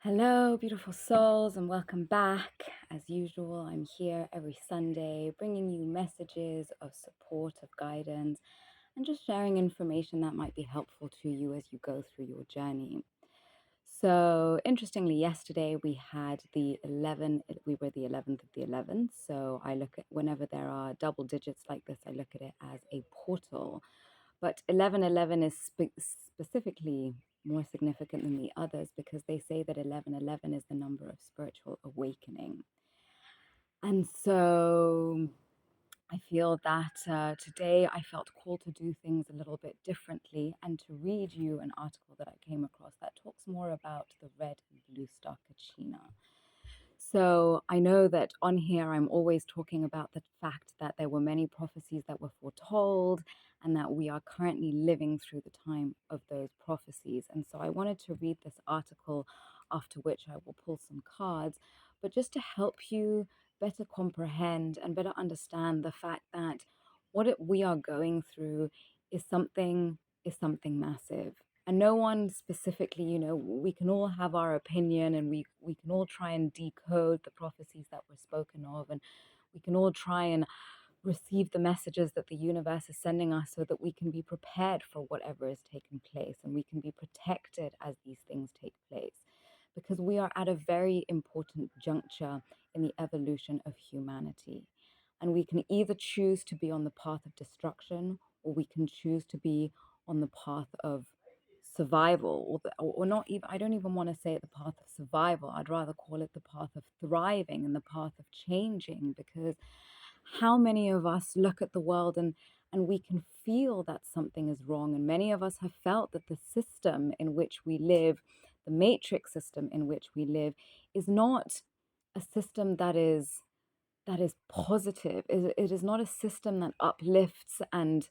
Hello, beautiful souls, and welcome back. As usual, I'm here every Sunday bringing you messages of support, of guidance, and just sharing information that might be helpful to you as you go through your journey. So, interestingly, yesterday we had we were the 11th of the 11th. So, I look at whenever there are double digits like this, I look at it as a portal. But 1111 is specifically more significant than the others because they say that 1111 is the number of spiritual awakening. And so I feel that today I felt called to do things a little bit differently and to read you an article that I came across that talks more about the red and blue star Kachina. So I know that on here, I'm always talking about the fact that there were many prophecies that were foretold and that we are currently living through the time of those prophecies. And so I wanted to read this article, after which I will pull some cards, but just to help you better comprehend and better understand the fact that we are going through is something massive. And no one specifically, we can all have our opinion, and we can all try and decode the prophecies that were spoken of, and we can all try and receive the messages that the universe is sending us so that we can be prepared for whatever is taking place and we can be protected as these things take place, because we are at a very important juncture in the evolution of humanity. And we can either choose to be on the path of destruction, or we can choose to be on the path of survival, or not even, I don't even want to say it the path of survival. I'd rather call it the path of thriving and the path of changing, because how many of us look at the world and we can feel that something is wrong, and many of us have felt that the system in which we live, the matrix system in which we live, is not a system that is positive. It is not a system that uplifts and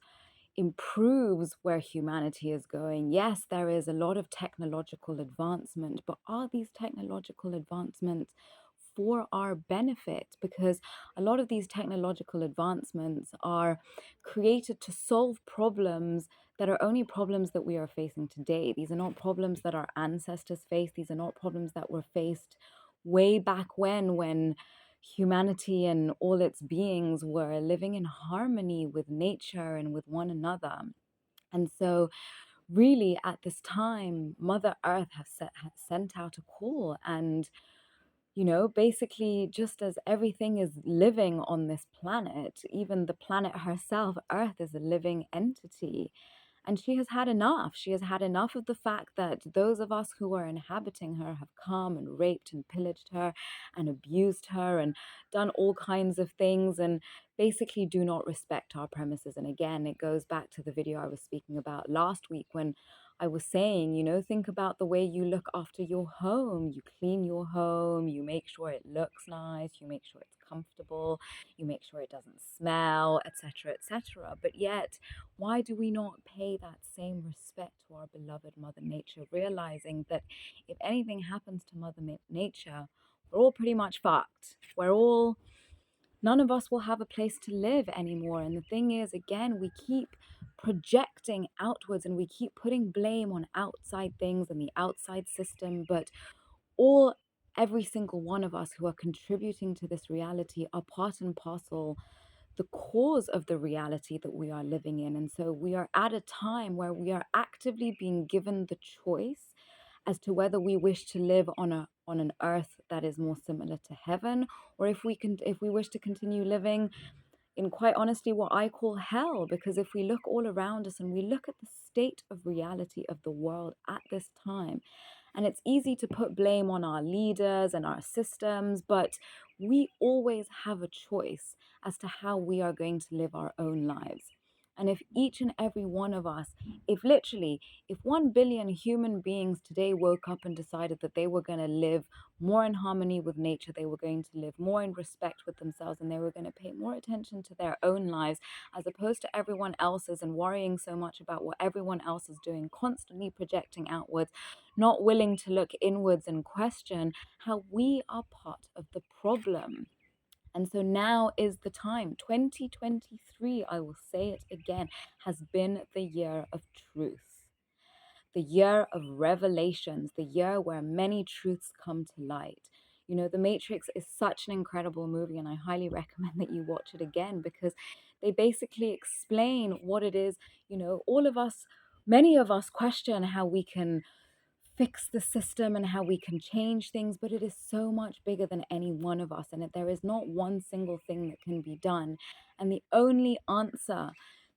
improves where humanity is going. Yes, there is a lot of technological advancement, but are these technological advancements for our benefit? Because a lot of these technological advancements are created to solve problems that are only problems that we are facing today. These are not problems that our ancestors faced. These are not problems that were faced way back when humanity and all its beings were living in harmony with nature and with one another. And so, really, at this time, Mother Earth has sent out a call. And, basically, just as everything is living on this planet, even the planet herself, Earth, is a living entity. And she has had enough. She has had enough of the fact that those of us who are inhabiting her have come and raped and pillaged her and abused her and done all kinds of things and basically do not respect our premises. And again, it goes back to the video I was speaking about last week when I was saying, think about the way you look after your home. You clean your home, you make sure it looks nice, you make sure it's comfortable, you make sure it doesn't smell, etc., etc. But yet, why do we not pay that same respect to our beloved Mother Nature, realizing that if anything happens to Mother Nature, we're all pretty much fucked. None of us will have a place to live anymore. And the thing is, again, we keep projecting outwards and we keep putting blame on outside things and the outside system. But all every single one of us who are contributing to this reality are part and parcel the cause of the reality that we are living in. And so we are at a time where we are actively being given the choice as to whether we wish to live on an earth that is more similar to heaven, or if we wish to continue living in, quite honestly, what I call hell. Because if we look all around us and we look at the state of reality of the world at this time, and it's easy to put blame on our leaders and our systems, but we always have a choice as to how we are going to live our own lives. And if each and every one of us, if 1 billion human beings today woke up and decided that they were going to live more in harmony with nature, they were going to live more in respect with themselves, and they were going to pay more attention to their own lives as opposed to everyone else's and worrying so much about what everyone else is doing, constantly projecting outwards, not willing to look inwards and question how we are part of the problem. And so now is the time. 2023, I will say it again, has been the year of truth. the year of revelations, the year where many truths come to light. You know, The Matrix is such an incredible movie, and I highly recommend that you watch it again, because they basically explain what it is. You know, many of us question how we can fix the system and how we can change things, but it is so much bigger than any one of us, and there is not one single thing that can be done. And the only answer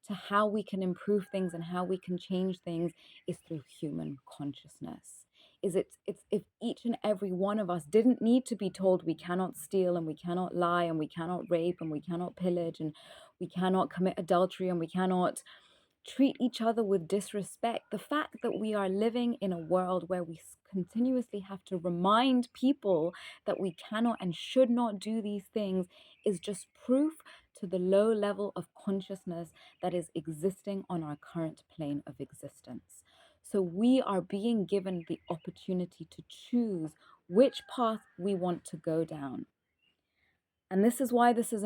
to how we can improve things and how we can change things is through human consciousness. It's if each and every one of us didn't need to be told we cannot steal and we cannot lie and we cannot rape and we cannot pillage and we cannot commit adultery and we cannot treat each other with disrespect. The fact that we are living in a world where we continuously have to remind people that we cannot and should not do these things is just proof to the low level of consciousness that is existing on our current plane of existence. So we are being given the opportunity to choose which path we want to go down. And this is why this is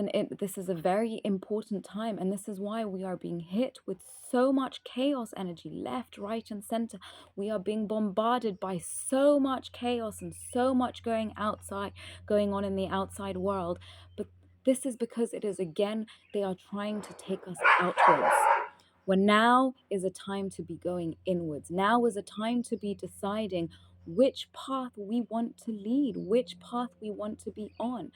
a very important time, and this is why we are being hit with so much chaos energy left, right, and center. We are being bombarded by so much chaos and so much going on in the outside world. But this is because it is, again, they are trying to take us outwards. When now is a time to be going inwards. Now is a time to be deciding which path we want to lead, which path we want to be on.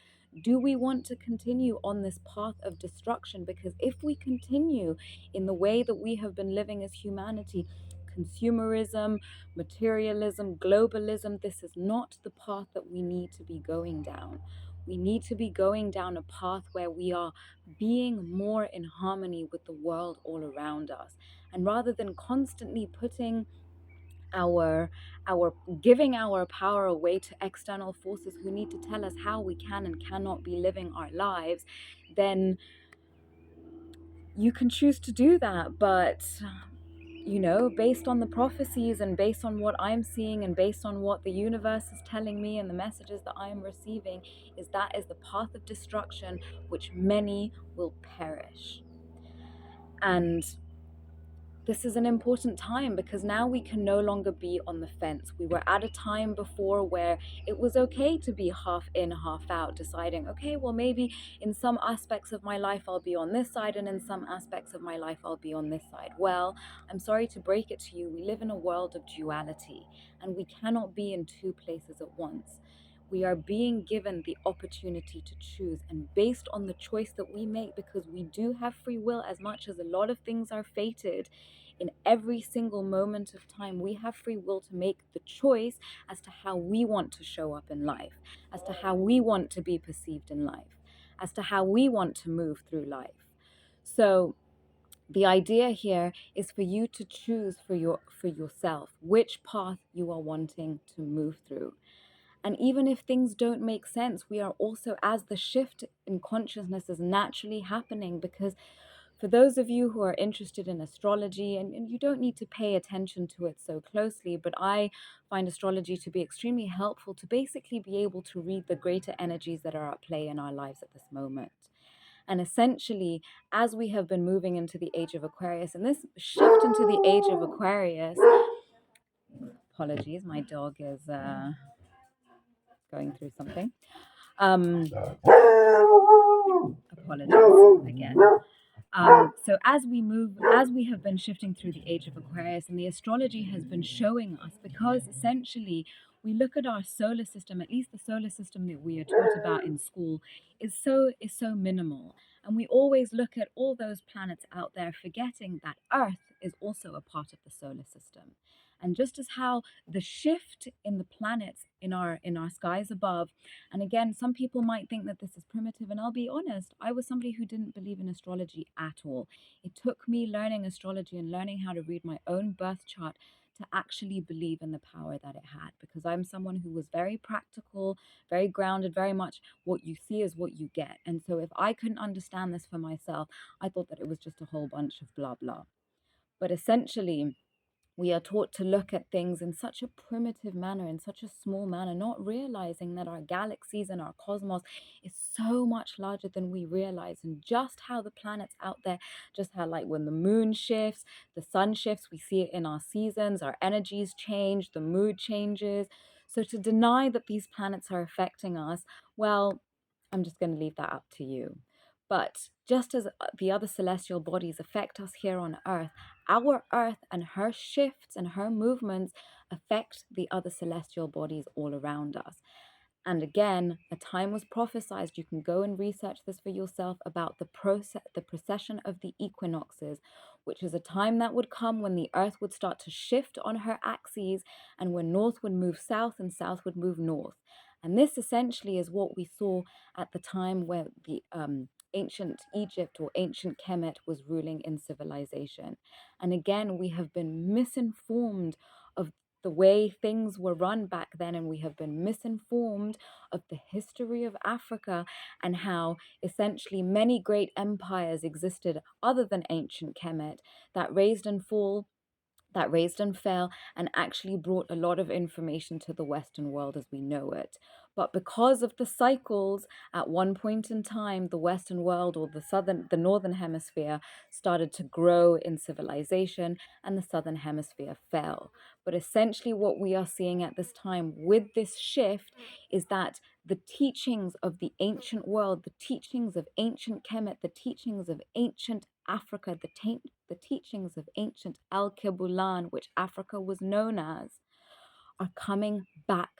Do we want to continue on this path of destruction? Because if we continue in the way that we have been living as humanity, consumerism, materialism, globalism, this is not the path that we need to be going down. We need to be going down a path where we are being more in harmony with the world all around us. And rather than constantly putting our giving our power away to external forces who need to tell us how we can and cannot be living our lives, then you can choose to do that. But you know, based on the prophecies and based on what I'm seeing and based on what the universe is telling me and the messages that I am receiving, is that is the path of destruction which many will perish. And this is an important time because now we can no longer be on the fence. We were at a time before where it was okay to be half in, half out, deciding, okay, well, maybe in some aspects of my life I'll be on this side and in some aspects of my life I'll be on this side. Well, I'm sorry to break it to you. We live in a world of duality and we cannot be in two places at once. We are being given the opportunity to choose, and based on the choice that we make, because we do have free will, as much as a lot of things are fated, in every single moment of time, we have free will to make the choice as to how we want to show up in life, as to how we want to be perceived in life, as to how we want to move through life. So the idea here is for you to choose for yourself which path you are wanting to move through. And even if things don't make sense, we are also, as the shift in consciousness is naturally happening, because for those of you who are interested in astrology, and you don't need to pay attention to it so closely, but I find astrology to be extremely helpful to basically be able to read the greater energies that are at play in our lives at this moment. And essentially, as we have been moving into the age of Aquarius, and this shift into the age of Aquarius, apologies, my dog is going through something. Apologies again. So as we have been shifting through the age of Aquarius, and the astrology has been showing us, because essentially we look at our solar system, at least the solar system that we are taught about in school, is so minimal. And we always look at all those planets out there, forgetting that Earth is also a part of the solar system. And just as how the shift in the planets in our skies above, and again, some people might think that this is primitive, and I'll be honest, I was somebody who didn't believe in astrology at all. It took me learning astrology and learning how to read my own birth chart to actually believe in the power that it had, because I'm someone who was very practical, very grounded, very much what you see is what you get. And so if I couldn't understand this for myself, I thought that it was just a whole bunch of blah blah. But essentially, We are taught to look at things in such a primitive manner, in such a small manner, not realizing that our galaxies and our cosmos is so much larger than we realize. And just how the planets out there, just how, like, when the moon shifts, the sun shifts, we see it in our seasons, our energies change, the mood changes. So to deny that these planets are affecting us, well, I'm just going to leave that up to you. But just as the other celestial bodies affect us here on Earth, our Earth and her shifts and her movements affect the other celestial bodies all around us. And again, a time was prophesied. You can go and research this for yourself about the precession of the equinoxes, which is a time that would come when the Earth would start to shift on her axes, and when north would move south and south would move north. And this essentially is what we saw at the time where the ancient Egypt or ancient Kemet was ruling in civilization. And again, we have been misinformed of the way things were run back then, and we have been misinformed of the history of Africa and how essentially many great empires existed other than ancient Kemet that raised and fall that raised and fell and actually brought a lot of information to the Western world as we know it. But because of the cycles, at one point in time, the Western world, or the Northern Hemisphere, started to grow in civilization and the Southern Hemisphere fell. But essentially what we are seeing at this time with this shift is that the teachings of the ancient world, the teachings of ancient Kemet, the teachings of ancient Africa, the teachings of ancient Al-Kebulan, which Africa was known as, are coming back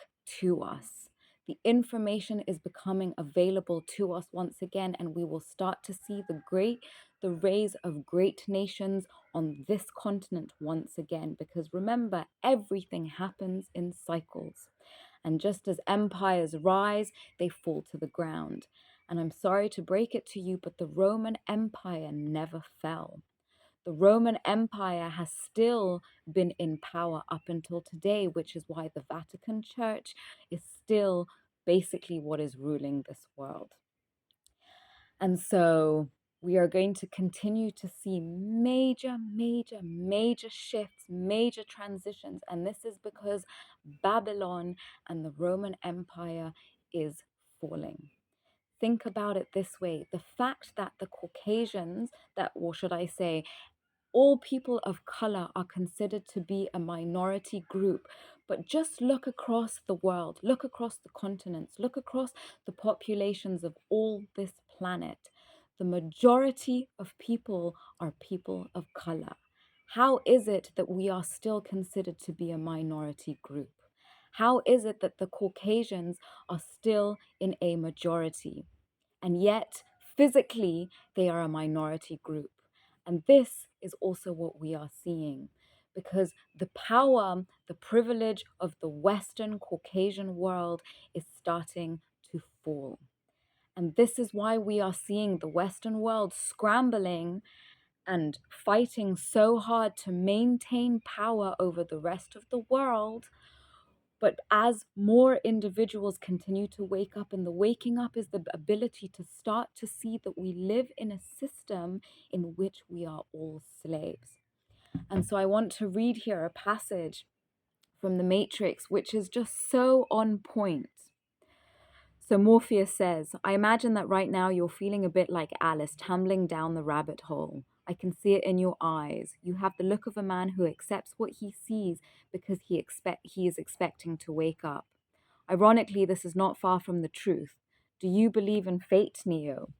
to us. The information is becoming available to us once again, and we will start to see the rays of great nations on this continent once again. Because remember, everything happens in cycles. And just as empires rise, they fall to the ground. And I'm sorry to break it to you, but the Roman Empire never fell. The Roman Empire has still been in power up until today, which is why the Vatican Church is still basically what is ruling this world. And so we are going to continue to see major, major, major shifts, major transitions. And this is because Babylon and the Roman Empire is falling. Think about it this way. The fact that the Caucasians, or should I say, all people of color are considered to be a minority group. But just look across the world, look across the continents, look across the populations of all this planet. The majority of people are people of color. How is it that we are still considered to be a minority group? How is it that the Caucasians are still in a majority? And yet, physically, they are a minority group. And this is also what we are seeing, because the power, the privilege of the Western Caucasian world is starting to fall. And this is why we are seeing the Western world scrambling and fighting so hard to maintain power over the rest of the world. But as more individuals continue to wake up, and the waking up is the ability to start to see that we live in a system in which we are all slaves. And so I want to read here a passage from the Matrix, which is just so on point. So Morpheus says, I imagine that right now you're feeling a bit like Alice tumbling down the rabbit hole. I can see it in your eyes. You have the look of a man who accepts what he sees because he is expecting to wake up. Ironically, this is not far from the truth. Do you believe in fate, Neo?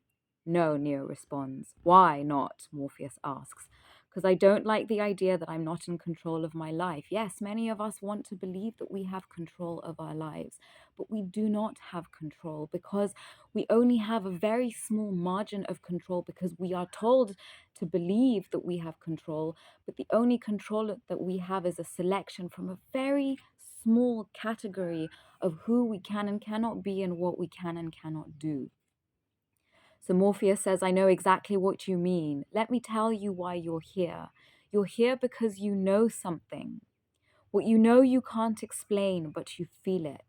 No, Neo responds. Why not? Morpheus asks. Because I don't like the idea that I'm not in control of my life. Yes, many of us want to believe that we have control of our lives, but we do not have control, because we only have a very small margin of control, because we are told to believe that we have control, but the only control that we have is a selection from a very small category of who we can and cannot be and what we can and cannot do. So Morpheus says, I know exactly what you mean. Let me tell you why you're here. You're here because you know something. What you know you can't explain, but you feel it.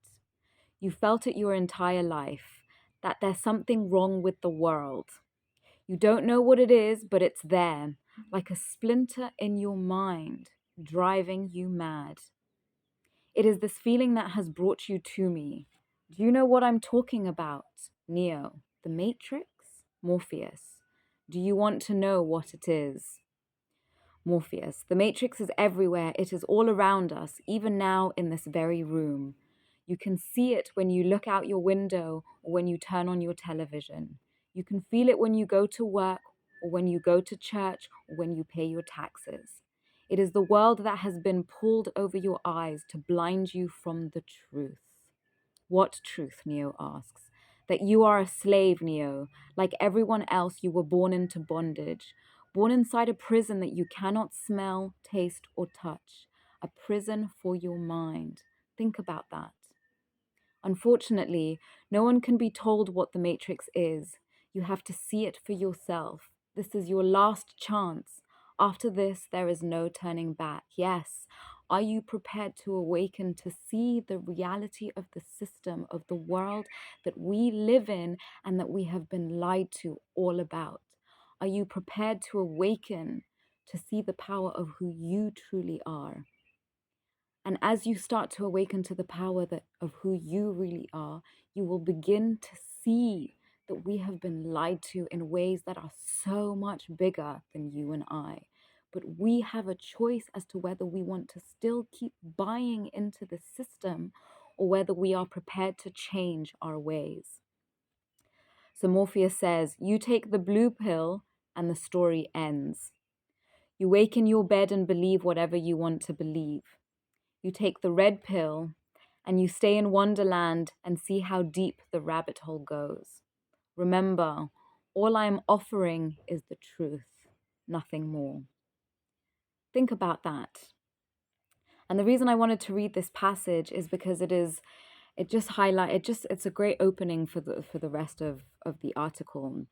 You felt it your entire life, that there's something wrong with the world. You don't know what it is, but it's there, like a splinter in your mind. driving you mad. It is this feeling that has brought you to me. Do you know what I'm talking about? Neo, the Matrix? Morpheus. Do you want to know what it is? Morpheus. The Matrix is everywhere. It is all around us, even now in this very room. You can see it when you look out your window or when you turn on your television. You can feel it when you go to work or when you go to church or when you pay your taxes. It is the world that has been pulled over your eyes to blind you from the truth. What truth? Neo asks. That you are a slave, Neo. Like everyone else, you were born into bondage, born inside a prison that you cannot smell, taste, or touch. A prison for your mind. Think about that. Unfortunately, no one can be told what the Matrix is. You have to see it for yourself. This is your last chance. After this, there is no turning back. Yes. Are you prepared to awaken to see the reality of the system, of the world that we live in and that we have been lied to all about? Are you prepared to awaken to see the power of who you truly are? And as you start to awaken to the power of who you really are, you will begin to see that we have been lied to in ways that are so much bigger than you and I. But we have a choice as to whether we want to still keep buying into the system or whether we are prepared to change our ways. So Morpheus says, you take the blue pill and the story ends. You wake in your bed and believe whatever you want to believe. You take the red pill and you stay in Wonderland and see how deep the rabbit hole goes. Remember, all I am offering is the truth, nothing more. Think about that. And the reason I wanted to read this passage is because it's a great opening for the rest of the article.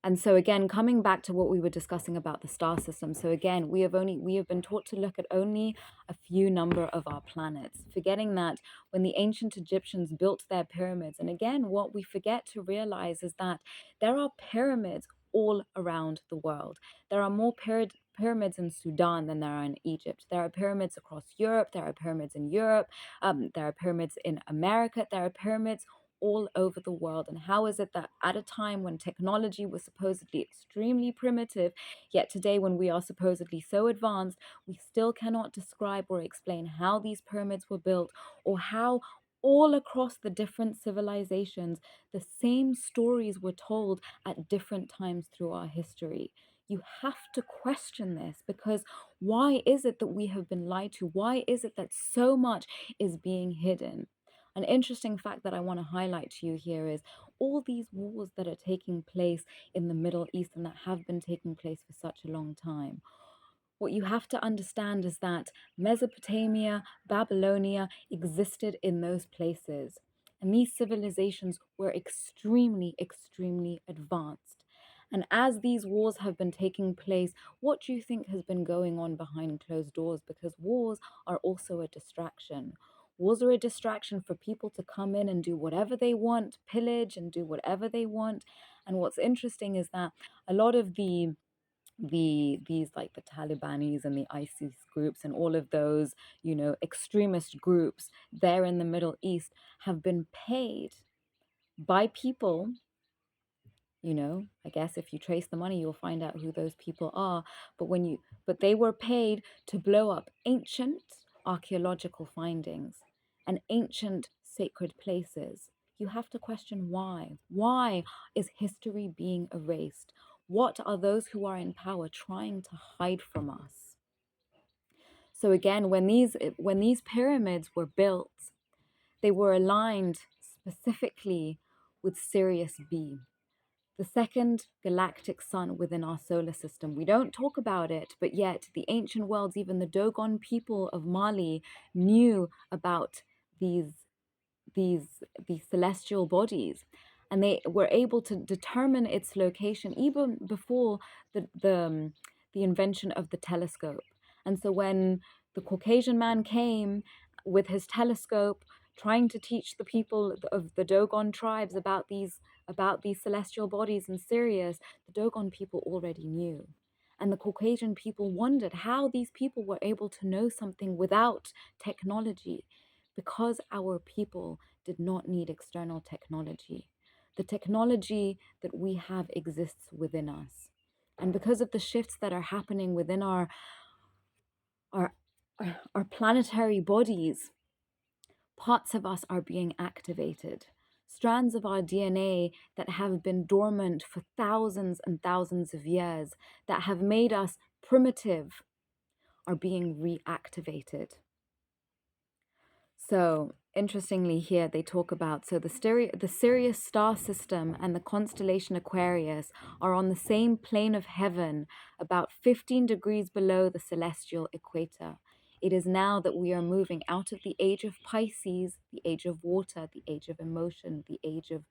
And so again, coming back to what we were discussing about the star system. So again, we have been taught to look at only a few number of our planets, forgetting that when the ancient Egyptians built their pyramids, and again, what we forget to realize is that there are pyramids all around the world. There are more pyramids in Sudan than there are in Egypt. There are pyramids across Europe. There are pyramids in Europe. There are pyramids in America. There are pyramids all over the world. And how is it that at a time when technology was supposedly extremely primitive, yet today when we are supposedly so advanced, we still cannot describe or explain how these pyramids were built, or how all across the different civilizations the same stories were told at different times through our history? You have to question this, because why is it that we have been lied to? Why is it that so much is being hidden? An interesting fact that I want to highlight to you here is all these wars that are taking place in the Middle East and that have been taking place for such a long time. What you have to understand is that Mesopotamia, Babylonia existed in those places. And these civilizations were extremely, extremely advanced. And as these wars have been taking place, what do you think has been going on behind closed doors? Because wars are also a distraction. Wars are a distraction for people to come in and do whatever they want, pillage and do whatever they want. And what's interesting is that a lot of these like the Talibanis and the ISIS groups and all of those, extremist groups there in the Middle East have been paid by people. I guess if you trace the money, you'll find out who those people are. But they were paid to blow up ancient archaeological findings and ancient sacred places. You have to question why. Why is history being erased? What are those who are in power trying to hide from us? So again, when these pyramids were built, they were aligned specifically with Sirius B, the second galactic sun within our solar system. We don't talk about it, but yet the ancient worlds, even the Dogon people of Mali, knew about these these celestial bodies, and they were able to determine its location even before the invention of the telescope. And so when the Caucasian man came with his telescope trying to teach the people of the Dogon tribes about these celestial bodies in Sirius, the Dogon people already knew. And the Caucasian people wondered how these people were able to know something without technology, because our people did not need external technology. The technology that we have exists within us. And because of the shifts that are happening within our, our planetary bodies, parts of us are being activated. Strands of our DNA that have been dormant for thousands and thousands of years, that have made us primitive, are being reactivated. So, interestingly, here they talk about the Sirius star system and the constellation Aquarius are on the same plane of heaven, about 15 degrees below the celestial equator. It is now that we are moving out of the age of Pisces, the age of water, the age of emotion, the age of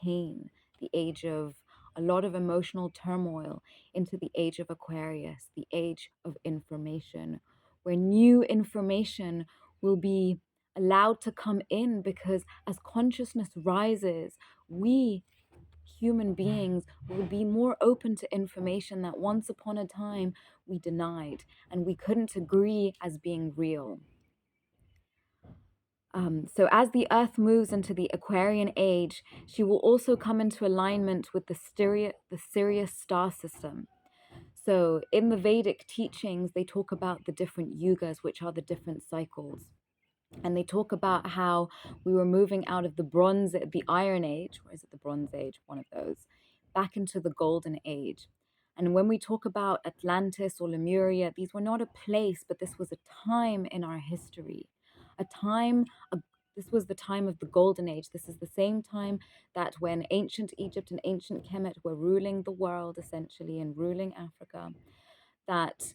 pain, the age of a lot of emotional turmoil, into the age of Aquarius, the age of information, where new information will be allowed to come in, because as consciousness rises, we human beings will be more open to information that once upon a time we denied and we couldn't agree as being real. So as the Earth moves into the Aquarian age, she will also come into alignment with the Sirius star system. So in the Vedic teachings, they talk about the different yugas, which are the different cycles. And they talk about how we were moving out of the Iron Age, or is it the Bronze Age, one of those, back into the Golden Age. And when we talk about Atlantis or Lemuria, these were not a place, but this was a time in our history, a time. This was the time of the Golden Age. This is the same time that when ancient Egypt and ancient Kemet were ruling the world, essentially, and ruling Africa, that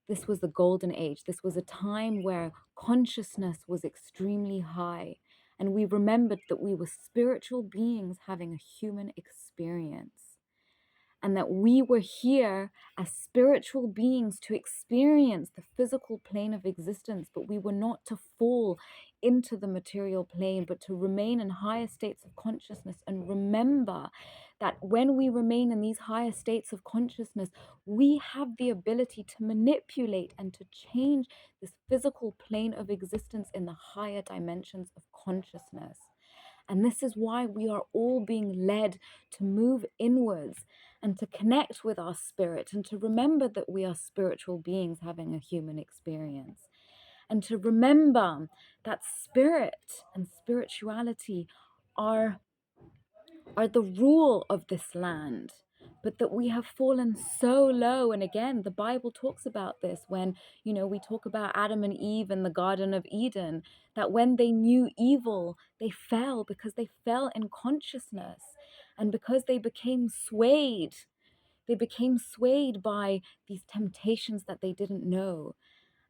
this was the Golden Age. This was a time where consciousness was extremely high. And we remembered that we were spiritual beings having a human experience. And that we were here as spiritual beings to experience the physical plane of existence, but we were not to fall into the material plane, but to remain in higher states of consciousness. And remember that when we remain in these higher states of consciousness, we have the ability to manipulate and to change this physical plane of existence in the higher dimensions of consciousness. And this is why we are all being led to move inwards and to connect with our spirit, and to remember that we are spiritual beings having a human experience, and to remember that spirit and spirituality are the rule of this land, but that we have fallen so low. And again, the Bible talks about this when, we talk about Adam and Eve in the Garden of Eden, that when they knew evil, they fell because they fell in consciousness, and because they became swayed. They became swayed by these temptations that they didn't know.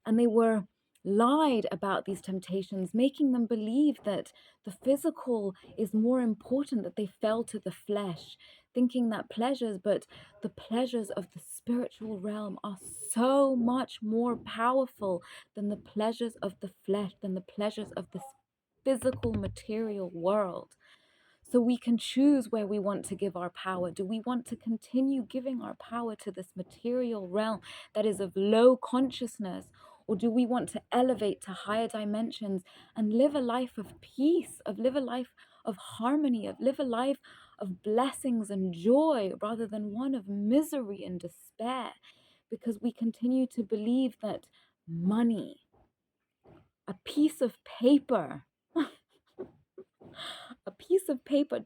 And they were lied about these temptations, making them believe that the physical is more important, that they fell to the flesh, thinking that the pleasures of the spiritual realm are so much more powerful than the pleasures of the flesh, than the pleasures of the physical material world. So we can choose where we want to give our power. Do we want to continue giving our power to this material realm that is of low consciousness? Or do we want to elevate to higher dimensions and live a life of peace, live a life of harmony, live a life of blessings and joy, rather than one of misery and despair? Because we continue to believe that money, a piece of paper,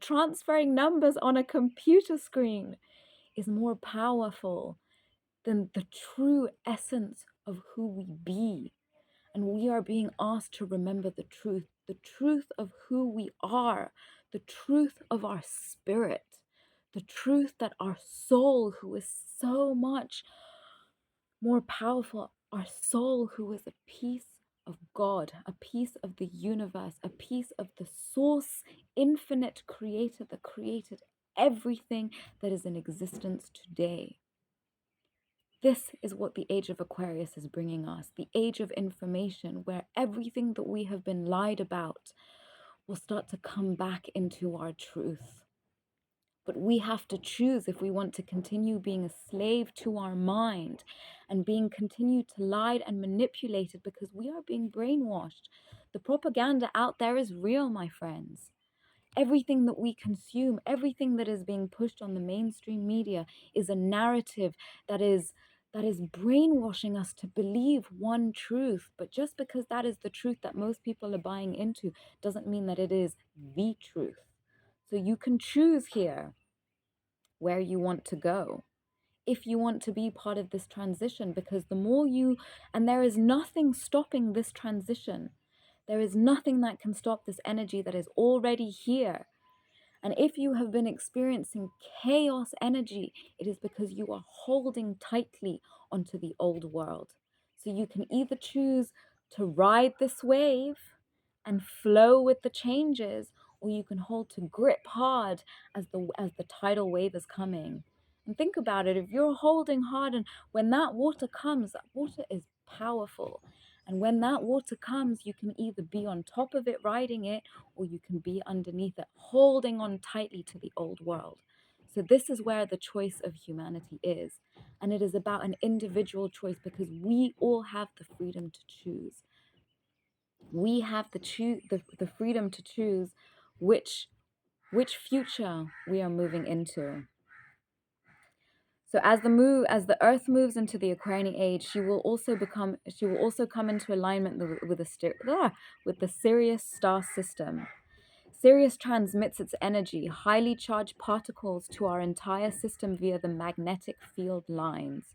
transferring numbers on a computer screen, is more powerful than the true essence of who we be. And we are being asked to remember the truth of who we are, the truth of our spirit, the truth that our soul, who is so much more powerful, our soul, who is a piece of God, a piece of the universe, a piece of the source, infinite creator that created everything that is in existence today. This is what the age of Aquarius is bringing us, the age of information, where everything that we have been lied about will start to come back into our truth. But we have to choose if we want to continue being a slave to our mind and being continued to lied and manipulated, because we are being brainwashed. The propaganda out there is real, my friends. Everything that we consume, everything that is being pushed on the mainstream media is a narrative that is brainwashing us to believe one truth. But just because that is the truth that most people are buying into doesn't mean that it is the truth. So you can choose here where you want to go if you want to be part of this transition, because the more you, and there is nothing stopping this transition. There is nothing that can stop this energy that is already here. And if you have been experiencing chaos energy, it is because you are holding tightly onto the old world. So you can either choose to ride this wave and flow with the changes, or you can hold to grip hard as the tidal wave is coming. And think about it, if you're holding hard, and when that water comes, that water is powerful. And when that water comes, you can either be on top of it, riding it, or you can be underneath it, holding on tightly to the old world. So, this is where the choice of humanity is. And it is about an individual choice, because we all have the freedom to choose. We have the freedom to choose which future we are moving into. So as the earth moves into the Aquarian age, she will also come into alignment with the Sirius star system. Sirius transmits its energy, highly charged particles, to our entire system via the magnetic field lines.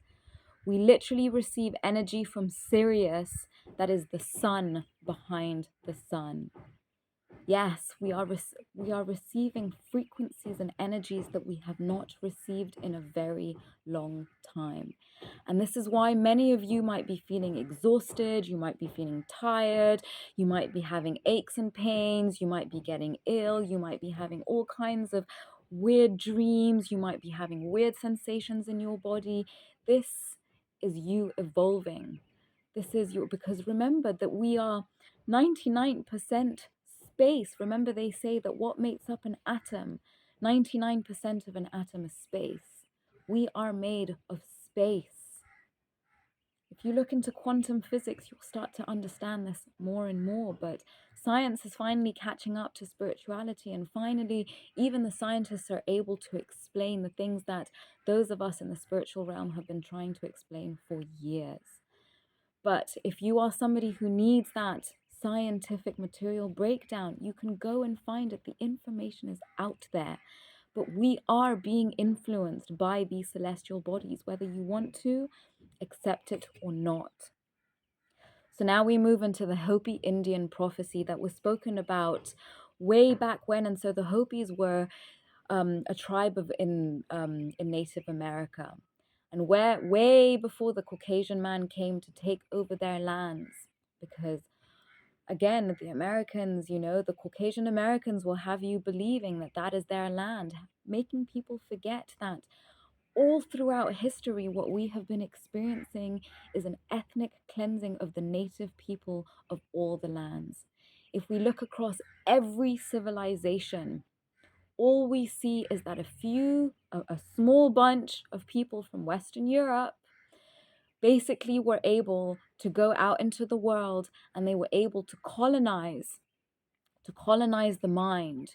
We literally receive energy from Sirius, that is the sun behind the sun. Yes, we are receiving frequencies and energies that we have not received in a very long time. And this is why many of you might be feeling exhausted, you might be feeling tired, you might be having aches and pains, you might be getting ill, you might be having all kinds of weird dreams, you might be having weird sensations in your body. This is you evolving. This is you, because remember that we are 99% space. Remember, they say that what makes up an atom, 99% of an atom is space. We are made of space. If you look into quantum physics, you'll start to understand this more and more. But science is finally catching up to spirituality. And finally, even the scientists are able to explain the things that those of us in the spiritual realm have been trying to explain for years. But if you are somebody who needs that scientific material breakdown, you can go and find it. The information is out there. But we are being influenced by these celestial bodies, whether you want to accept it or not. So now we move into the Hopi Indian prophecy that was spoken about way back when. And so the Hopis were a tribe in Native America. And way before the Caucasian man came to take over their lands, because again, the Americans, the Caucasian Americans will have you believing that that is their land, making people forget that all throughout history, what we have been experiencing is an ethnic cleansing of the native people of all the lands. If we look across every civilization, all we see is that a small bunch of people from Western Europe basically were able to go out into the world, and they were able to colonize the mind,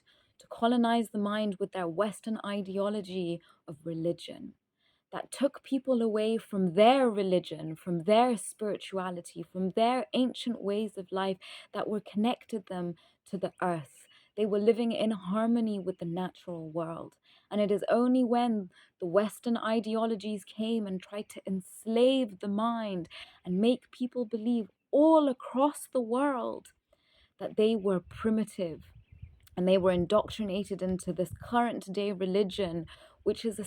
with their Western ideology of religion that took people away from their religion, from their spirituality, from their ancient ways of life that were connected them to the earth. They were living in harmony with the natural world. And it is only when the Western ideologies came and tried to enslave the mind and make people believe all across the world that they were primitive, and they were indoctrinated into this current day religion, which is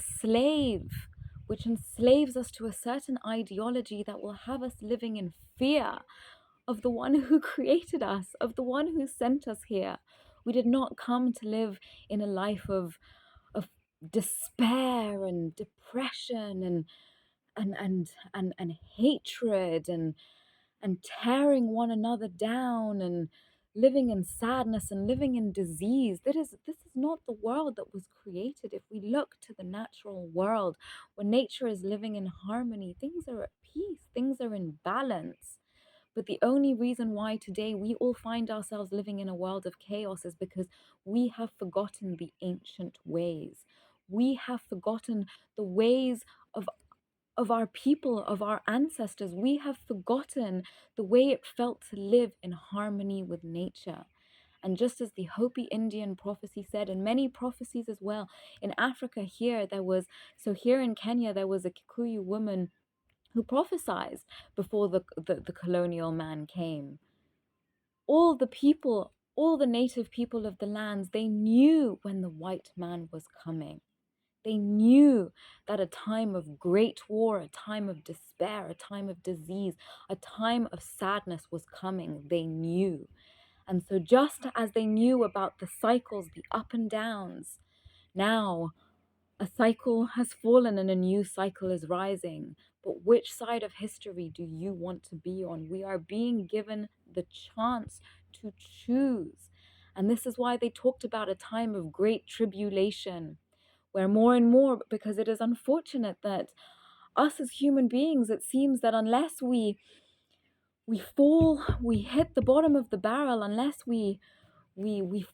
which enslaves us to a certain ideology that will have us living in fear of the one who created us, of the one who sent us here. We did not come to live in a life of despair and depression and hatred and tearing one another down and living in sadness and living in disease. This is not the world that was created. If we look to the natural world, where nature is living in harmony, things are at peace, things are in balance. But the only reason why today we all find ourselves living in a world of chaos is because we have forgotten the ancient ways. We have forgotten the ways of our people, of our ancestors. We have forgotten the way it felt to live in harmony with nature. And just as the Hopi Indian prophecy said, and many prophecies as well, in Africa here, here in Kenya, there was a Kikuyu woman who prophesied before the colonial man came. All the people, all the native people of the lands, they knew when the white man was coming. They knew that a time of great war, a time of despair, a time of disease, a time of sadness was coming. They knew. And so, just as they knew about the cycles, the up and downs, now a cycle has fallen and a new cycle is rising. But which side of history do you want to be on? We are being given the chance to choose. And this is why they talked about a time of great tribulation, where more and more, because it is unfortunate that us as human beings, it seems that unless we fall, we hit the bottom of the barrel, unless we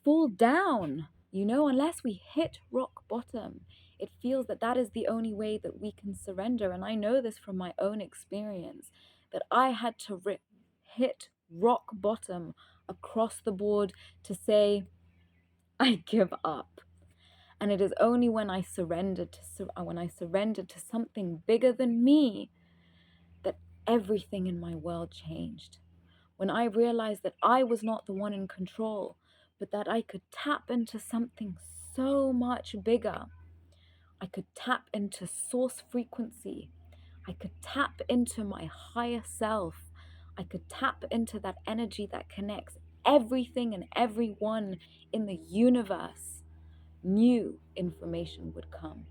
fall down, unless we hit rock bottom, it feels that that is the only way that we can surrender. And I know this from my own experience, that I had to hit rock bottom across the board to say, I give up. And it is only when I surrendered to something bigger than me that everything in my world changed. When I realized that I was not the one in control, but that I could tap into something so much bigger. I could tap into source frequency. I could tap into my higher self. I could tap into that energy that connects everything and everyone in the universe. New information would come.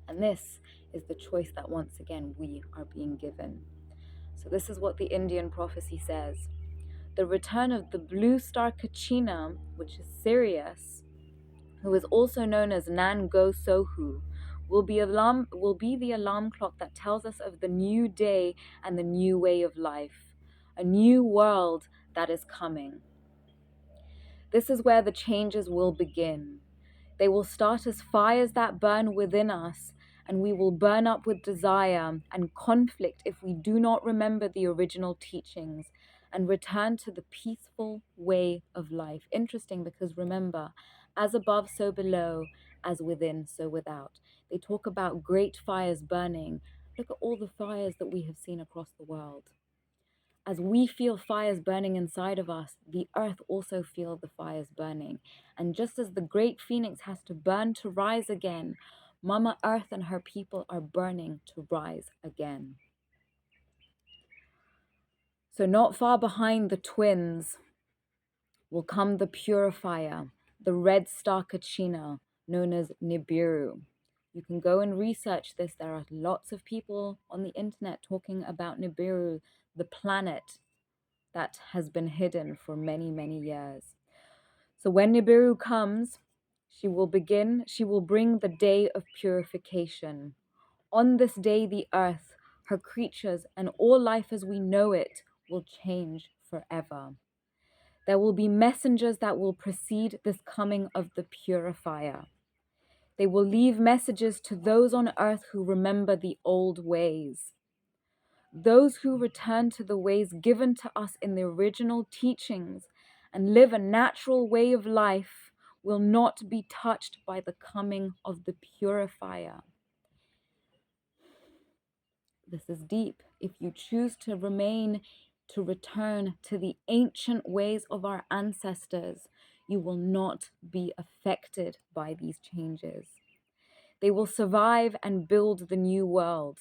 And this is the choice that once again we are being given. So this is what the Indian prophecy says. The return of the blue star Kachina, which is Sirius, who is also known as Nango Sohu, will be the alarm clock that tells us of the new day and the new way of life, a new world that is coming. This is where the changes will begin. They will start as fires that burn within us, and we will burn up with desire and conflict if we do not remember the original teachings and return to the peaceful way of life. Interesting, because remember, as above, so below, as within, so without. They talk about great fires burning. Look at all the fires that we have seen across the world. As we feel fires burning inside of us, the earth also feels the fires burning. And just as the great phoenix has to burn to rise again, Mama Earth and her people are burning to rise again. So not far behind the twins will come the purifier, the red star Kachina, known as Nibiru. You can go and research this. There are lots of people on the internet talking about Nibiru, the planet that has been hidden for many, many years. So when Nibiru comes, she will bring the day of purification. On this day, the earth, her creatures, and all life as we know it will change forever. There will be messengers that will precede this coming of the purifier. They will leave messages to those on earth who remember the old ways. Those who return to the ways given to us in the original teachings and live a natural way of life will not be touched by the coming of the purifier. This is deep. If you choose to return to the ancient ways of our ancestors, you will not be affected by these changes. They will survive and build the new world.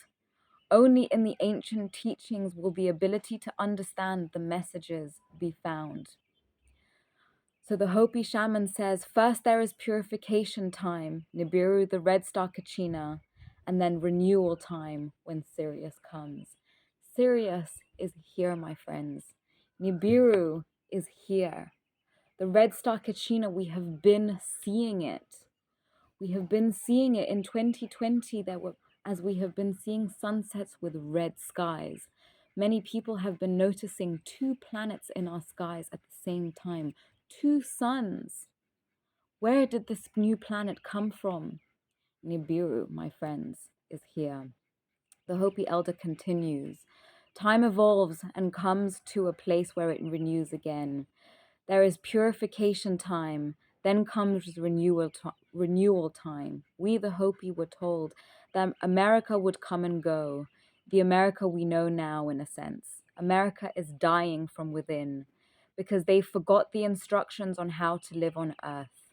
Only in the ancient teachings will the ability to understand the messages be found. So the Hopi shaman says, first there is purification time, Nibiru, the red star Kachina, and then renewal time when Sirius comes. Sirius is here, my friends. Nibiru is here. The red star Kachina, we have been seeing it. We have been seeing it in 2020. As we have been seeing sunsets with red skies. Many people have been noticing two planets in our skies at the same time, two suns. Where did this new planet come from? Nibiru, my friends, is here. The Hopi elder continues. Time evolves and comes to a place where it renews again. There is purification time, then comes renewal time. We, the Hopi, were told that America would come and go, the America we know now, in a sense. America is dying from within because they forgot the instructions on how to live on earth.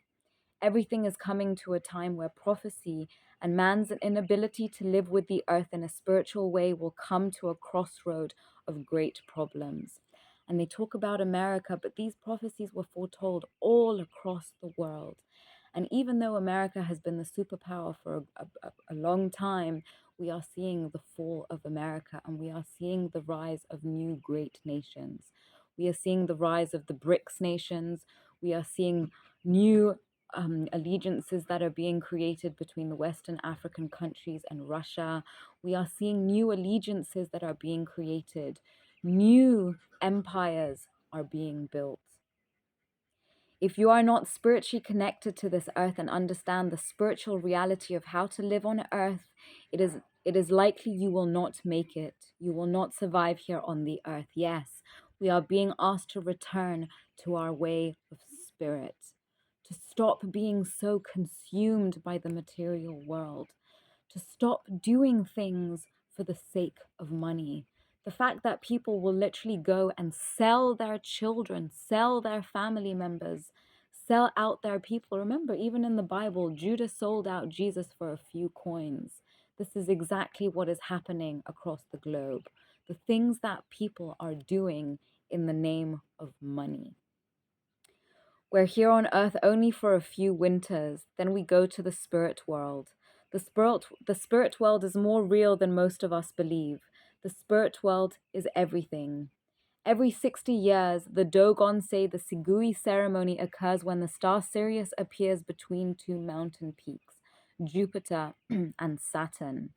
Everything is coming to a time where prophecy and man's inability to live with the earth in a spiritual way will come to a crossroad of great problems. And they talk about America, but these prophecies were foretold all across the world. And even though America has been the superpower for a long time, we are seeing the fall of America and we are seeing the rise of new great nations. We are seeing the rise of the BRICS nations. We are seeing new allegiances that are being created between the Western African countries and Russia. We are seeing new allegiances that are being created. New empires are being built. If you are not spiritually connected to this earth and understand the spiritual reality of how to live on earth, it is likely you will not make it. You will not survive here on the earth. Yes, we are being asked to return to our way of spirit, to stop being so consumed by the material world, to stop doing things for the sake of money. The fact that people will literally go and sell their children, sell their family members, sell out their people. Remember, even in the Bible, Judas sold out Jesus for a few coins. This is exactly what is happening across the globe. The things that people are doing in the name of money. We're here on earth only for a few winters, then we go to the spirit world. The spirit world is more real than most of us believe. The spirit world is everything. Every 60 years, the Dogon say the Sigui ceremony occurs when the star Sirius appears between two mountain peaks, Jupiter and Saturn.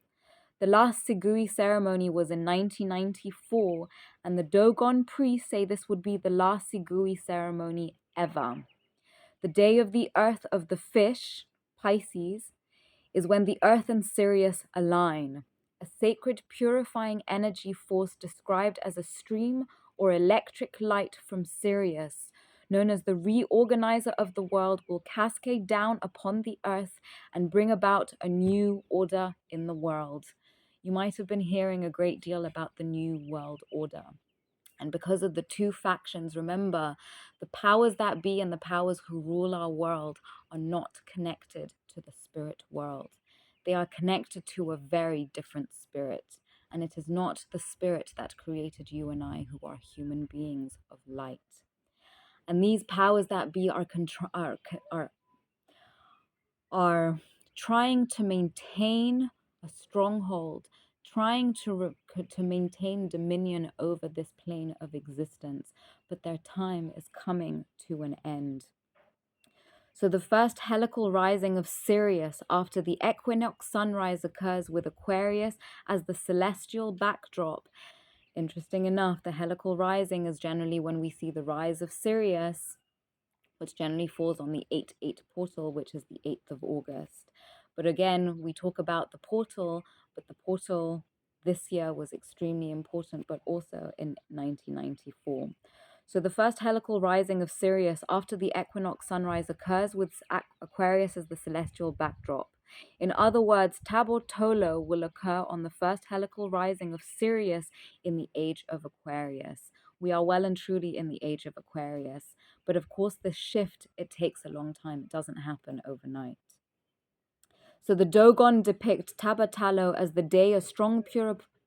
The last Sigui ceremony was in 1994, and the Dogon priests say this would be the last Sigui ceremony ever. The day of the earth of the fish, Pisces, is when the earth and Sirius align, a sacred purifying energy force described as a stream or electric light from Sirius, known as the reorganizer of the world, will cascade down upon the earth and bring about a new order in the world. You might have been hearing a great deal about the new world order. And because of the two factions, remember, the powers that be and the powers who rule our world are not connected to the spirit world. They are connected to a very different spirit. And it is not the spirit that created you and I, who are human beings of light. And these powers that be are trying to maintain a stronghold, trying to maintain dominion over this plane of existence, but their time is coming to an end. So the first helical rising of Sirius after the equinox sunrise occurs with Aquarius as the celestial backdrop. Interesting enough, the helical rising is generally when we see the rise of Sirius, which generally falls on the 8-8 portal, which is the 8th of August. But again, we talk about the portal, but the portal this year was extremely important, but also in 1994. So the first helical rising of Sirius after the equinox sunrise occurs with Aquarius as the celestial backdrop. In other words, Tabor Tolo will occur on the first helical rising of Sirius in the age of Aquarius. We are well and truly in the age of Aquarius. But of course, this shift, it takes a long time. It doesn't happen overnight. So the Dogon depict Tabatalo as the day a strong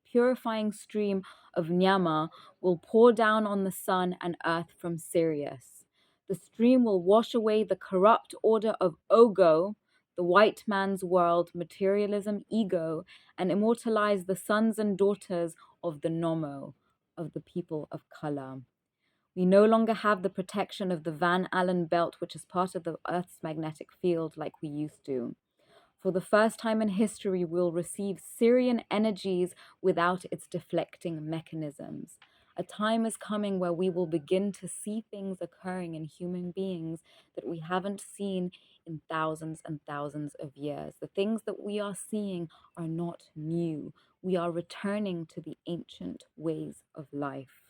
purifying stream of Nyama will pour down on the sun and earth from Sirius. The stream will wash away the corrupt order of Ogo, the white man's world, materialism, ego, and immortalize the sons and daughters of the Nomo, of the people of color. We no longer have the protection of the Van Allen belt, which is part of the Earth's magnetic field, like we used to. For the first time in history, we'll receive Syrian energies without its deflecting mechanisms. A time is coming where we will begin to see things occurring in human beings that we haven't seen in thousands and thousands of years. The things that we are seeing are not new. We are returning to the ancient ways of life.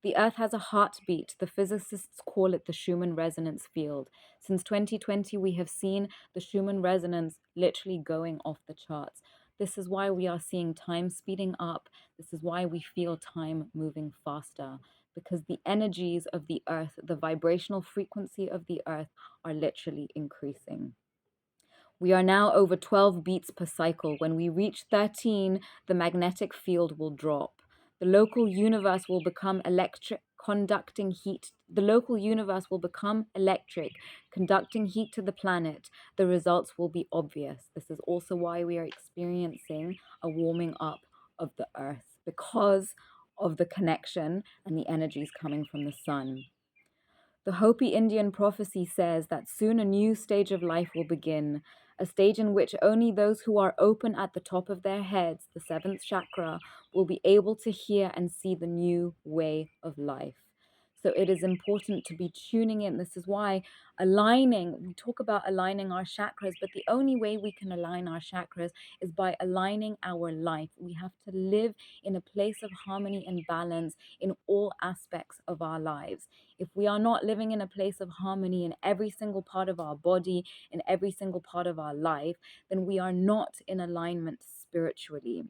The Earth has a heartbeat. The physicists call it the Schumann resonance field. Since 2020, we have seen the Schumann resonance literally going off the charts. This is why we are seeing time speeding up. This is why we feel time moving faster, because the energies of the Earth, the vibrational frequency of the Earth, are literally increasing. We are now over 12 beats per cycle. When we reach 13, the magnetic field will drop. The local universe will become electric, conducting heat. The local universe will become electric, conducting heat to the planet. The results will be obvious. This is also why we are experiencing a warming up of the Earth, because of the connection and the energies coming from the sun. The Hopi Indian prophecy says that soon a new stage of life will begin, a stage in which only those who are open at the top of their heads, the seventh chakra, will be able to hear and see the new way of life. So it is important to be tuning in. This is why we talk about aligning our chakras, but the only way we can align our chakras is by aligning our life. We have to live in a place of harmony and balance in all aspects of our lives. If we are not living in a place of harmony in every single part of our body, in every single part of our life, then we are not in alignment spiritually.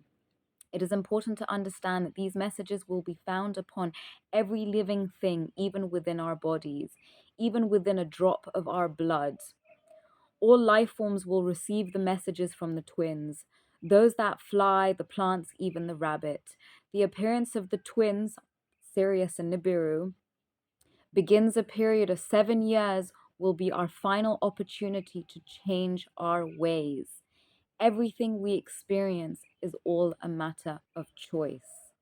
It is important to understand that these messages will be found upon every living thing, even within our bodies, even within a drop of our blood. All life forms will receive the messages from the twins, those that fly, the plants, even the rabbit. The appearance of the twins, Sirius and Nibiru, begins a period of 7 years will be our final opportunity to change our ways. Everything we experience is all a matter of choice.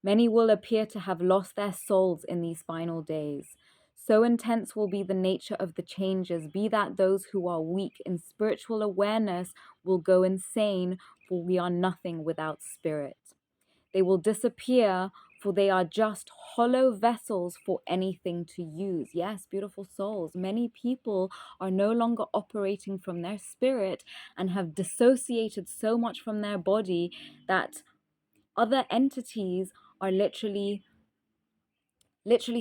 Many will appear to have lost their souls in these final days. So intense will be the nature of the changes, be that those who are weak in spiritual awareness will go insane, for we are nothing without spirit. They will disappear, for they are just hollow vessels for anything to use. Yes, beautiful souls. Many people are no longer operating from their spirit and have dissociated so much from their body that other entities are literally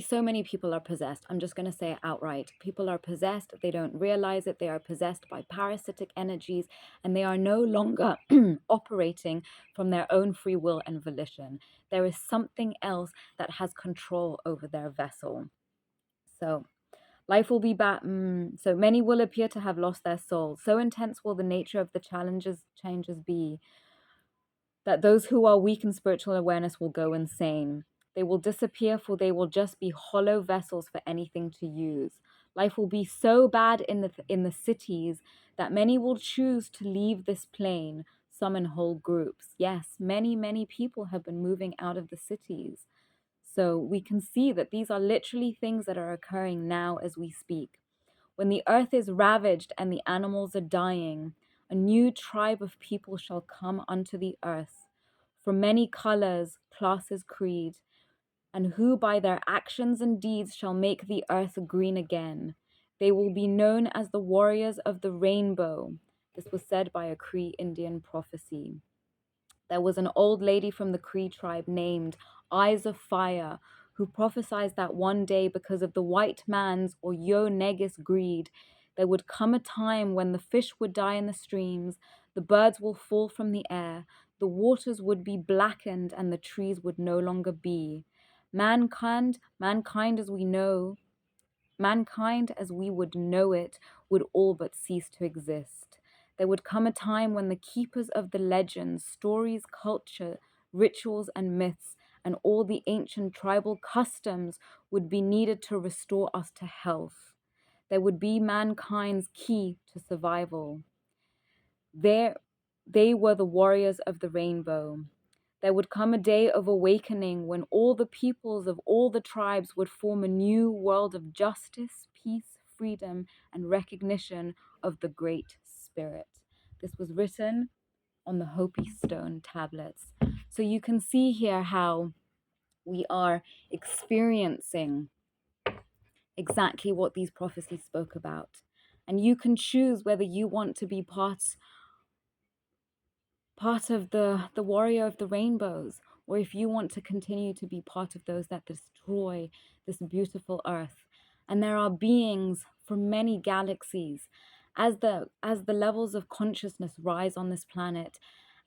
so many people are possessed. I'm just going to say it outright. People are possessed. They don't realize it. They are possessed by parasitic energies, and they are no longer operating from their own free will and volition. There is something else that has control over their vessel. So life will be bad. So many will appear to have lost their soul. So intense will the nature of the changes be, that those who are weak in spiritual awareness will go insane. They will disappear, for they will just be hollow vessels for anything to use. Life will be so bad in the cities that many will choose to leave this plane, some in whole groups. Yes, many people have been moving out of the cities. So we can see that these are literally things that are occurring now as we speak. When the earth is ravaged and the animals are dying, a new tribe of people shall come unto the earth, from many colors, classes, creed, and who by their actions and deeds shall make the earth green again. They will be known as the warriors of the rainbow. This was said by a Cree Indian prophecy. There was an old lady from the Cree tribe named Eyes of Fire, who prophesied that one day, because of the white man's or Yo Negus greed, there would come a time when the fish would die in the streams, the birds will fall from the air, the waters would be blackened, and the trees would no longer be. Mankind as we know, mankind as we would know it, would all but cease to exist. There would come a time when the keepers of the legends, stories, culture, rituals, and myths, and all the ancient tribal customs would be needed to restore us to health. There would be mankind's key to survival. They were the warriors of the rainbow. There would come a day of awakening when all the peoples of all the tribes would form a new world of justice, peace, freedom, and recognition of the Great Spirit. This was written on the Hopi stone tablets. So you can see here how we are experiencing exactly what these prophecies spoke about. And you can choose whether you want to be part of the warrior of the rainbows, or if you want to continue to be part of those that destroy this beautiful earth. And there are beings from many galaxies. As the levels of consciousness rise on this planet,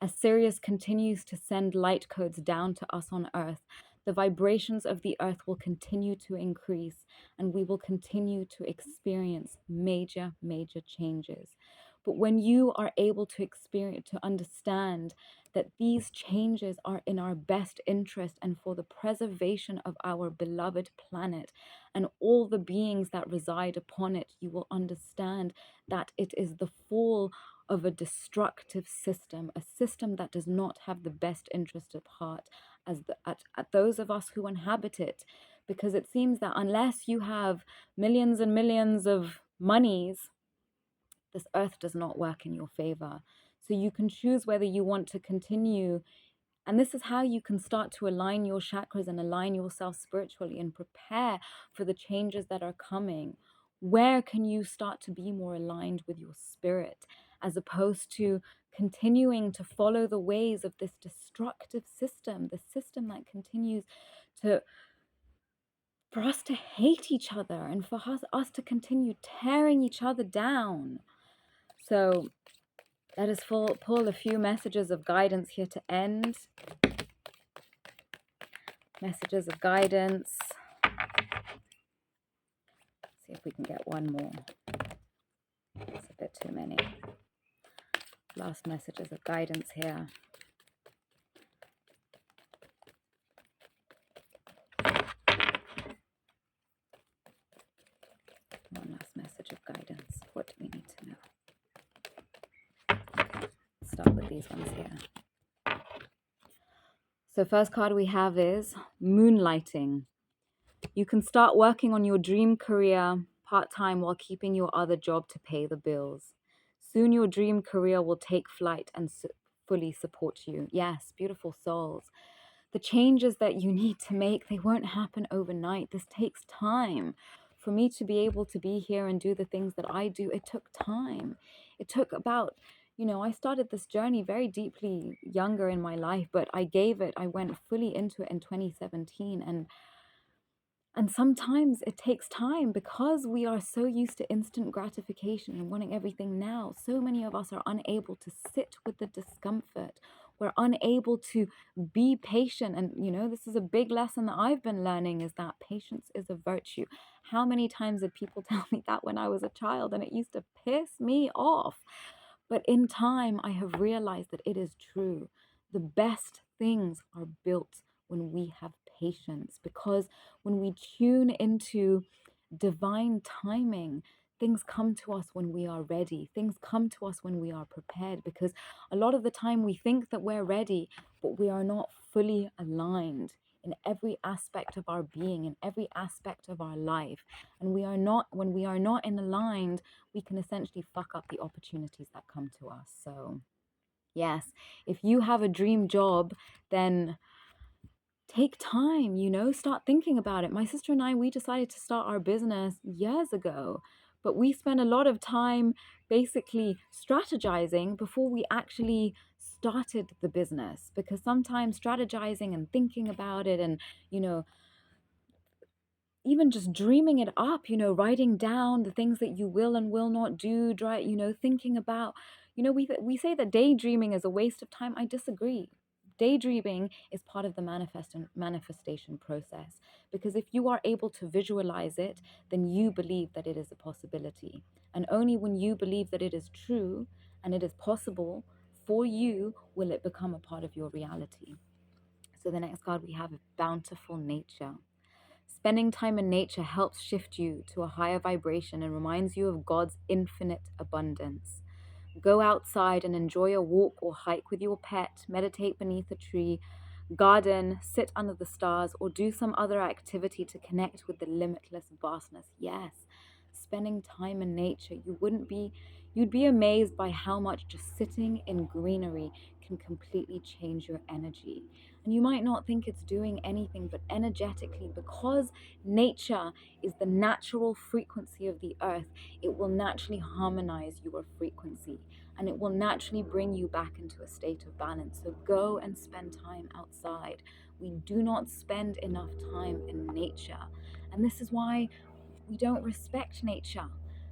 as Sirius continues to send light codes down to us on earth, the vibrations of the earth will continue to increase, and we will continue to experience major changes. But when you are able to experience, to understand that these changes are in our best interest and for the preservation of our beloved planet and all the beings that reside upon it, you will understand that it is the fall of a destructive system, a system that does not have the best interest at heart at those of us who inhabit it. Because it seems that unless you have millions and millions of monies, this earth does not work in your favor. So you can choose whether you want to continue. And this is how you can start to align your chakras and align yourself spiritually and prepare for the changes that are coming. Where can you start to be more aligned with your spirit as opposed to continuing to follow the ways of this destructive system, the system that continues to for us to hate each other and for us to continue tearing each other down. So let us pull a few messages of guidance here to end. Messages of guidance. See if we can get one more. It's a bit too many. Last messages of guidance here. One last message of guidance. What do we need to know? Okay, let's start with these ones here. So first card we have is Moonlighting. You can start working on your dream career part-time while keeping your other job to pay the bills. Soon your dream career will take flight and fully support you. Yes, beautiful souls. The changes that you need to make, they won't happen overnight. This takes time. For me to be able to be here and do the things that I do, it took time. It took about, I started this journey very deeply younger in my life, but I went fully into it in 2017. And sometimes it takes time because we are so used to instant gratification and wanting everything now. So many of us are unable to sit with the discomfort. We're unable to be patient. And, this is a big lesson that I've been learning, is that patience is a virtue. How many times did people tell me that when I was a child? And it used to piss me off. But in time, I have realized that it is true. The best things are built when we have patience, because when we tune into divine timing, things come to us when we are ready. Things come to us when we are prepared, because a lot of the time we think that we're ready, but we are not fully aligned in every aspect of our being, in every aspect of our life. And when we are not in aligned, we can essentially fuck up the opportunities that come to us. So yes, if you have a dream job, then take time, start thinking about it. My sister and I, we decided to start our business years ago, but we spent a lot of time basically strategizing before we actually started the business, because sometimes strategizing and thinking about it and, even just dreaming it up, writing down the things that you will and will not do, thinking about, we say that daydreaming is a waste of time. I disagree. Daydreaming is part of the manifestation process, because if you are able to visualize it, then you believe that it is a possibility. And only when you believe that it is true and it is possible for you will it become a part of your reality. So the next card we have is Bountiful Nature. Spending time in nature helps shift you to a higher vibration and reminds you of God's infinite abundance. Go outside and enjoy a walk or hike with your pet, meditate beneath a tree, garden, sit under the stars, or do some other activity to connect with the limitless vastness. Yes, spending time in nature. You'd be amazed by how much just sitting in greenery can completely change your energy. And you might not think it's doing anything, but energetically, because nature is the natural frequency of the earth, it will naturally harmonize your frequency and it will naturally bring you back into a state of balance. So go and spend time outside. We do not spend enough time in nature. And this is why we don't respect nature,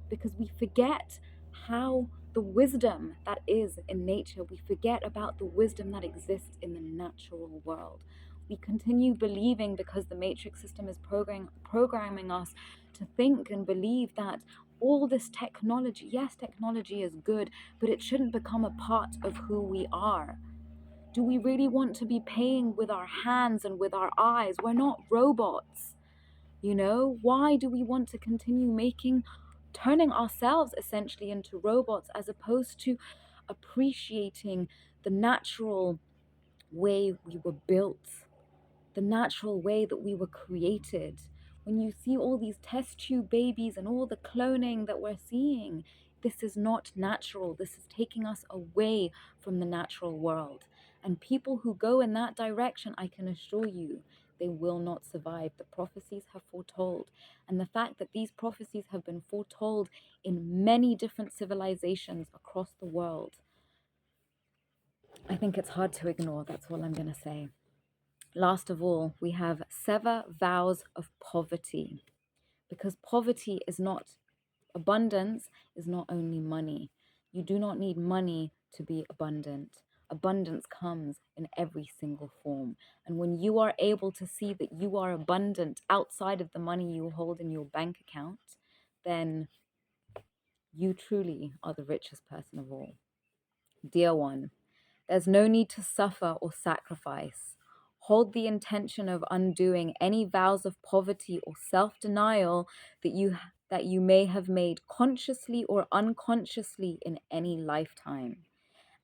because we forget how the wisdom that is in nature, we forget about the wisdom that exists in the natural world. We continue believing, because the matrix system is programming us to think and believe that all this technology, yes, technology is good, but it shouldn't become a part of who we are. Do we really want to be paying with our hands and with our eyes? We're not robots. Why do we want to continue turning ourselves essentially into robots, as opposed to appreciating the natural way we were built, the natural way that we were created? When you see all these test tube babies and all the cloning that we're seeing, this is not natural. This is taking us away from the natural world. And people who go in that direction, I can assure you, they will not survive. The prophecies have foretold. And the fact that these prophecies have been foretold in many different civilizations across the world, I think it's hard to ignore. That's all I'm going to say. Last of all, we have sever vows of poverty, because poverty is not abundance, is not only money. You do not need money to be abundant. Abundance comes in every single form. And when you are able to see that you are abundant outside of the money you hold in your bank account, then you truly are the richest person of all. Dear one, there's no need to suffer or sacrifice. Hold the intention of undoing any vows of poverty or self-denial that you may have made consciously or unconsciously in any lifetime.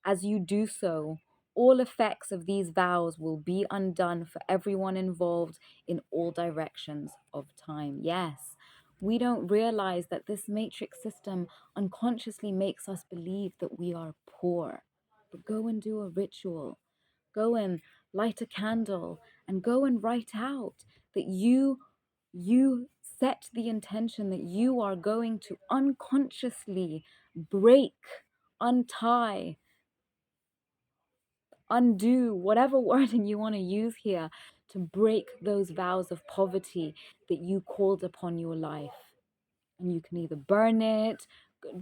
As you do so, all effects of these vows will be undone for everyone involved in all directions of time. Yes, we don't realize that this matrix system unconsciously makes us believe that we are poor. But go and do a ritual. Go and light a candle and go and write out that you set the intention that you are going to unconsciously break, untie, undo, whatever wording you want to use here, to break those vows of poverty that you called upon your life. And you can either burn it,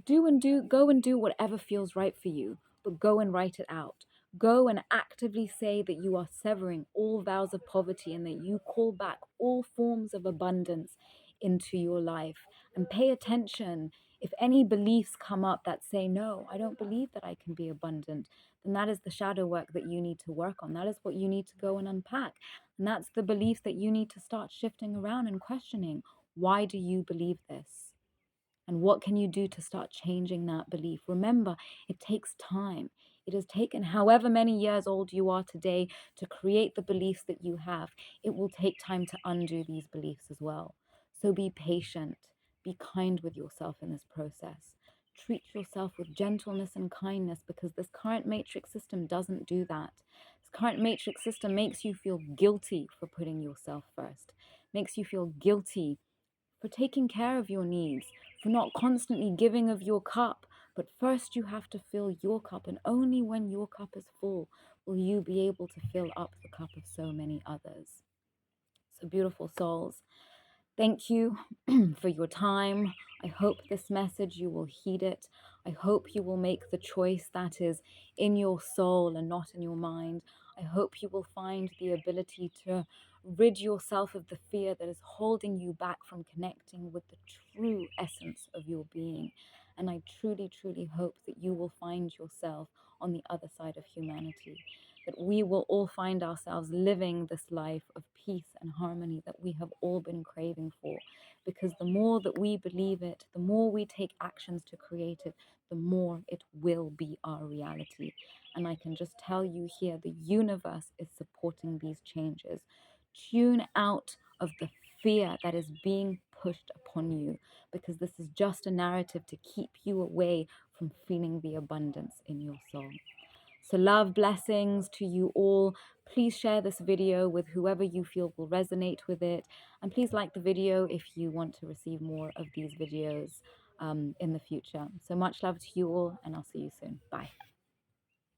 go and do whatever feels right for you, but go and write it out. Go and actively say that you are severing all vows of poverty and that you call back all forms of abundance into your life. And pay attention. If any beliefs come up that say, no, I don't believe that I can be abundant, then that is the shadow work that you need to work on. That is what you need to go and unpack. And that's the beliefs that you need to start shifting around and questioning. Why do you believe this? And what can you do to start changing that belief? Remember, it takes time. It has taken however many years old you are today to create the beliefs that you have. It will take time to undo these beliefs as well. So be patient. Be kind with yourself in this process. Treat yourself with gentleness and kindness, because this current matrix system doesn't do that. This current matrix system makes you feel guilty for putting yourself first, makes you feel guilty for taking care of your needs, for not constantly giving of your cup. But first you have to fill your cup, and only when your cup is full will you be able to fill up the cup of so many others. So beautiful souls, thank you for your time. I hope this message, you will heed it. I hope you will make the choice that is in your soul and not in your mind. I hope you will find the ability to rid yourself of the fear that is holding you back from connecting with the true essence of your being. And I truly, truly hope that you will find yourself on the other side of humanity, that we will all find ourselves living this life of peace and harmony that we have all been craving for. Because the more that we believe it, the more we take actions to create it, the more it will be our reality. And I can just tell you here, the universe is supporting these changes. Tune out of the fear that is being pushed upon you, because this is just a narrative to keep you away from feeling the abundance in your soul. So love, blessings to you all. Please share this video with whoever you feel will resonate with it. And please like the video if you want to receive more of these videos in the future. So much love to you all, and I'll see you soon. Bye.